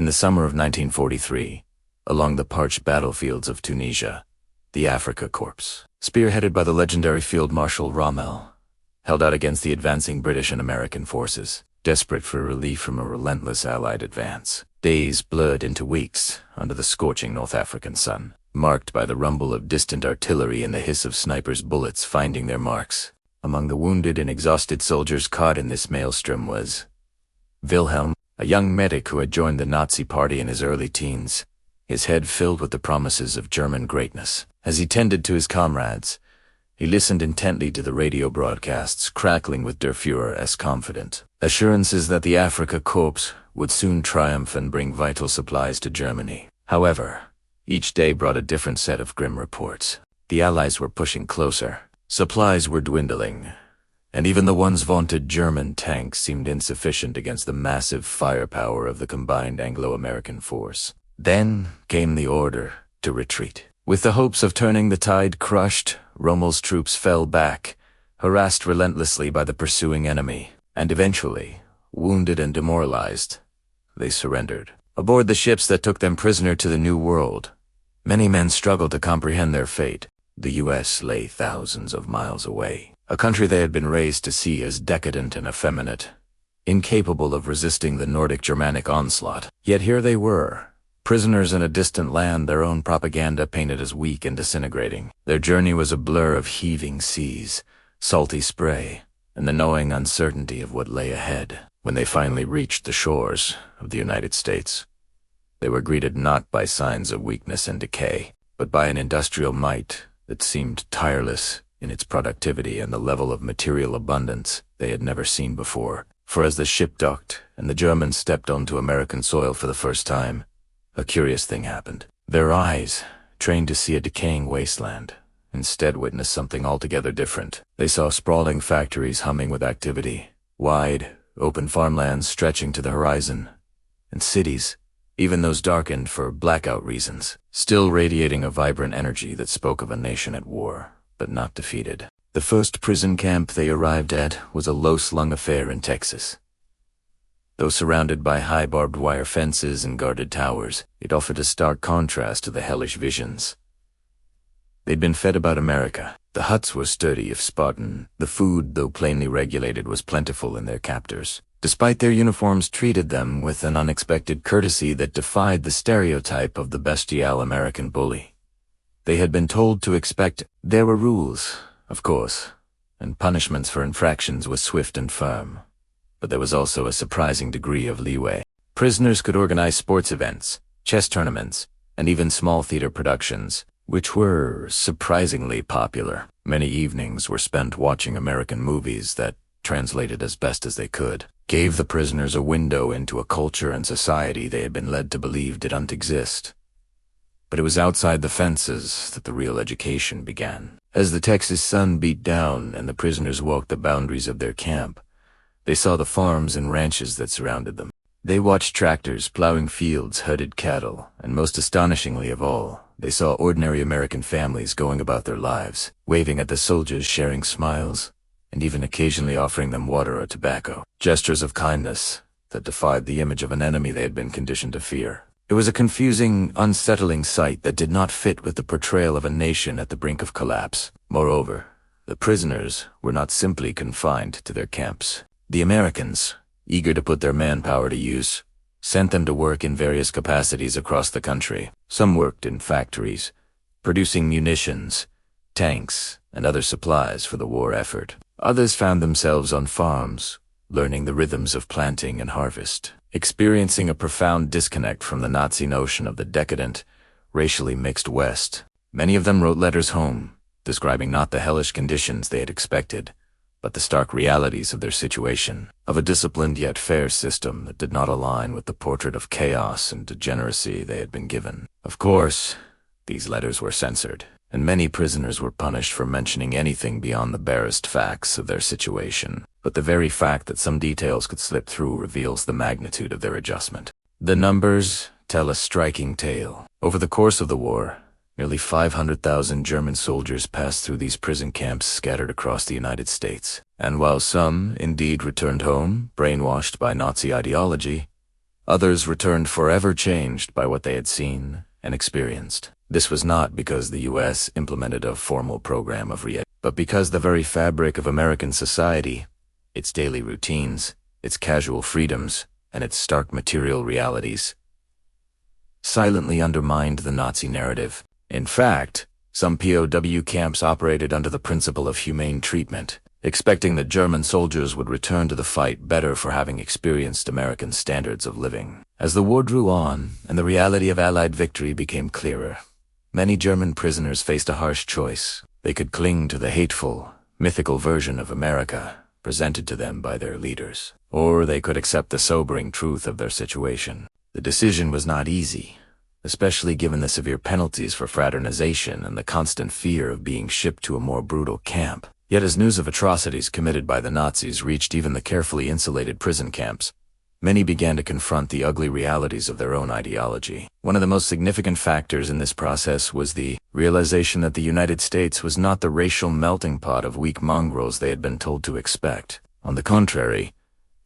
the summer of 1943, along the parched battlefields of Tunisia, the Afrika Korps, spearheaded by the legendary Field Marshal Rommel, held out against the advancing British and American forces, desperate for relief from a relentless Allied advance. Days blurred into weeks under the scorching North African sun, marked by the rumble of distant artillery and the hiss of snipers' bullets finding their marks. Among the wounded and exhausted soldiers caught in this maelstrom was Wilhelm, a young medic who had joined the Nazi Party in his early teens, his head filled with the promises of German greatness. As he tended to his comrades, he listened intently to the radio broadcasts, crackling with Der Führer's confident assurances that the Afrika Korps would soon triumph and bring vital supplies to Germany. However, each day brought a different set of grim reports. The Allies were pushing closer. Supplies were dwindling, and even the once vaunted German tanks seemed insufficient against the massive firepower of the combined Anglo-American force. Then came the order to retreat. With the hopes of turning the tide crushed, Rommel's troops fell back, harassed relentlessly by the pursuing enemy, and eventually, wounded and demoralized, they surrendered. Aboard the ships that took them prisoner to the New World, many men struggled to comprehend their fate. The U.S. lay thousands of miles away, a country they had been raised to see as decadent and effeminate, incapable of resisting the Nordic-Germanic onslaught. Yet here they were, prisoners in a distant land their own propaganda painted as weak and disintegrating. Their journey was a blur of heaving seas, salty spray, and the gnawing uncertainty of what lay ahead. When they finally reached the shores of the United States, they were greeted not by signs of weakness and decay, but by an industrial might that seemed tireless in its productivity and the level of material abundance they had never seen before. For as the ship docked and the Germans stepped onto American soil for the first time, a curious thing happened. Their eyes, trained to see a decaying wasteland, instead witnessed something altogether different. They saw sprawling factories humming with activity, wide, open farmlands stretching to the horizon, and cities, even those darkened for blackout reasons, still radiating a vibrant energy that spoke of a nation at war, but not defeated. The first prison camp they arrived at was a low-slung affair in Texas. Though surrounded by high barbed wire fences and guarded towers, it offered a stark contrast to the hellish visions they'd been fed about America. The huts were sturdy if Spartan. The food, though plainly regulated, was plentiful in their captors. Despite their uniforms treated them with an unexpected courtesy that defied the stereotype of the bestial American bully. They had been told to expect. There were rules, of course, and punishments for infractions were swift and firm. But there was also a surprising degree of leeway. Prisoners could organize sports events, chess tournaments, and even small theater productions, which were surprisingly popular. Many evenings were spent watching American movies that, translated as best as they could, gave the prisoners a window into a culture and society they had been led to believe didn't exist. But it was outside the fences that the real education began. As the Texas sun beat down and the prisoners walked the boundaries of their camp, they saw the farms and ranches that surrounded them. They watched tractors plowing fields, herded cattle, and most astonishingly of all, they saw ordinary American families going about their lives, waving at the soldiers, sharing smiles, and even occasionally offering them water or tobacco. Gestures of kindness that defied the image of an enemy they had been conditioned to fear. It was a confusing, unsettling sight that did not fit with the portrayal of a nation at the brink of collapse. Moreover, the prisoners were not simply confined to their camps. The Americans, eager to put their manpower to use, sent them to work in various capacities across the country. Some worked in factories, producing munitions, tanks, and other supplies for the war effort. Others found themselves on farms, learning the rhythms of planting and harvest, experiencing a profound disconnect from the Nazi notion of the decadent, racially mixed West. Many of them wrote letters home, describing not the hellish conditions they had expected, but the stark realities of their situation, of a disciplined yet fair system that did not align with the portrait of chaos and degeneracy they had been given. Of course, these letters were censored, and many prisoners were punished for mentioning anything beyond the barest facts of their situation. But the very fact that some details could slip through reveals the magnitude of their adjustment. The numbers tell a striking tale. Over the course of the war, nearly 500,000 German soldiers passed through these prison camps scattered across the United States. And while some indeed returned home, brainwashed by Nazi ideology, Others returned forever changed by what they had seen and experienced. This was not because the U.S. implemented a formal program of re-education, but because the very fabric of American society, its daily routines, its casual freedoms, and its stark material realities, silently undermined the Nazi narrative. In fact, some POW camps operated under the principle of humane treatment, expecting that German soldiers would return to the fight better for having experienced American standards of living. As the war drew on and the reality of Allied victory became clearer, many German prisoners faced a harsh choice. They could cling to the hateful, mythical version of America presented to them by their leaders, or they could accept the sobering truth of their situation. The decision was not easy, especially given the severe penalties for fraternization and the constant fear of being shipped to a more brutal camp. Yet as news of atrocities committed by the Nazis reached even the carefully insulated prison camps, many began to confront the ugly realities of their own ideology. One of the most significant factors in this process was the realization that the United States was not the racial melting pot of weak mongrels they had been told to expect. On the contrary,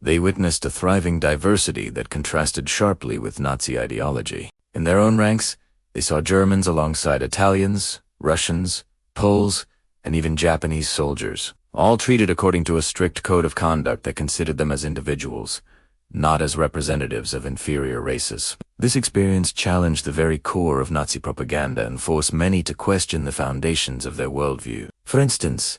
they witnessed a thriving diversity that contrasted sharply with Nazi ideology. In their own ranks, they saw Germans alongside Italians, Russians, Poles, and even Japanese soldiers, all treated according to a strict code of conduct that considered them as individuals, not as representatives of inferior races. This experience challenged the very core of Nazi propaganda and forced many to question the foundations of their worldview. For instance,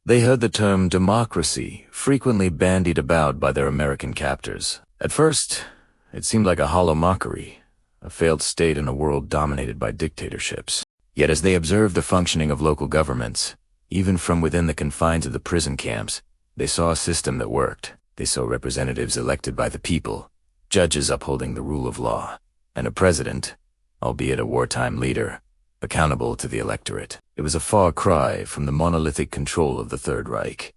they heard the term democracy frequently bandied about by their American captors. At first, it seemed like a hollow mockery, a failed state in a world dominated by dictatorships. Yet as they observed the functioning of local governments, even from within the confines of the prison camps, they saw a system that worked. They saw representatives elected by the people, judges upholding the rule of law, and a president, albeit a wartime leader, accountable to the electorate. It was a far cry from the monolithic control of the Third Reich.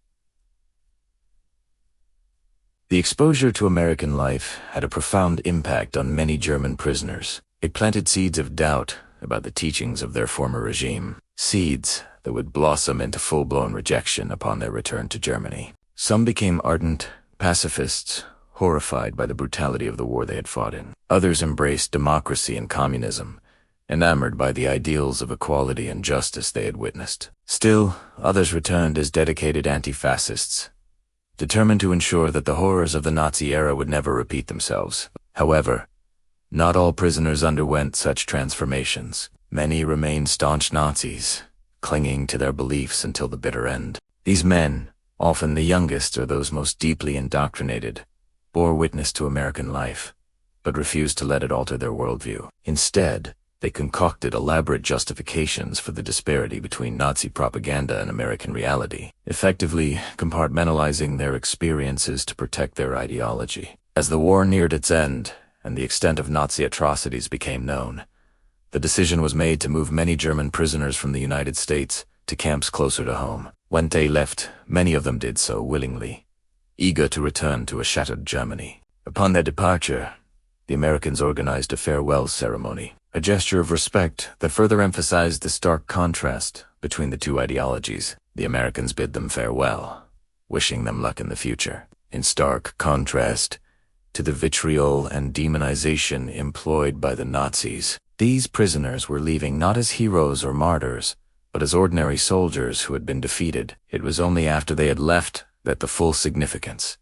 The exposure to American life had a profound impact on many German prisoners. It planted seeds of doubt about the teachings of their former regime, seeds that would blossom into full-blown rejection upon their return to Germany. Some became ardent pacifists, horrified by the brutality of the war they had fought in. Others embraced democracy and communism, enamored by the ideals of equality and justice they had witnessed. Still, others returned as dedicated anti-fascists, determined to ensure that the horrors of the Nazi era would never repeat themselves. However, not all prisoners underwent such transformations. Many remained staunch Nazis, clinging to their beliefs until the bitter end. These men, often the youngest or those most deeply indoctrinated, bore witness to American life, but refused to let it alter their worldview. Instead, they concocted elaborate justifications for the disparity between Nazi propaganda and American reality, effectively compartmentalizing their experiences to protect their ideology. As the war neared its end and the extent of Nazi atrocities became known, the decision was made to move many German prisoners from the United States to camps closer to home. When they left, many of them did so willingly, eager to return to a shattered Germany. Upon their departure, the Americans organized a farewell ceremony, a gesture of respect that further emphasized the stark contrast between the two ideologies. The Americans bid them farewell, wishing them luck in the future, in stark contrast to the vitriol and demonization employed by the Nazis. These prisoners were leaving not as heroes or martyrs, but as ordinary soldiers who had been defeated. It was only after they had left that the full significance